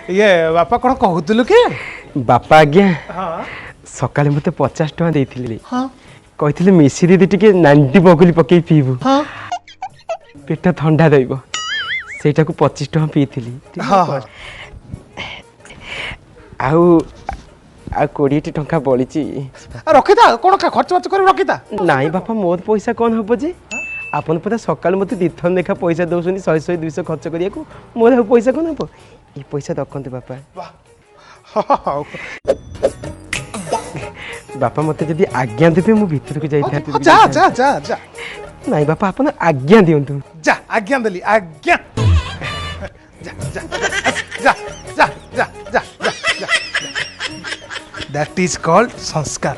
ये बापा कौन कहतलु कि बापा आज्ञा हाँ सकाले मते 50 टଙ୍କା देथिले हाँ कहिथिले मिसी दीदी टिके नांडी बगुली पकेई पीबू हाँ पेट ठंडा रहइबो सेटा को 25 टଙ୍କା पीथिली हाँ हाँ आउ आ 20 टଙ୍କା बळिची रखिता कौन खर्च बार्च कर रखिता नाई बापा मोर पैसा कोन हबो जे आपन पता सकाल मते दिथन देखा पैसा दउसनी 100 100 200 खर्च करिया को मोर हबो पैसा कोन हबो ई पैसा रखंते बापा बापा मते जदि आज्ञा देबे मु भीतर को जाई था जा जा जा जा नाई बापा आपन आज्ञा दियंतु जा आज्ञा देली आज्ञा जा जा जा जा जा जा जा दैट इज कॉल्ड संस्कार।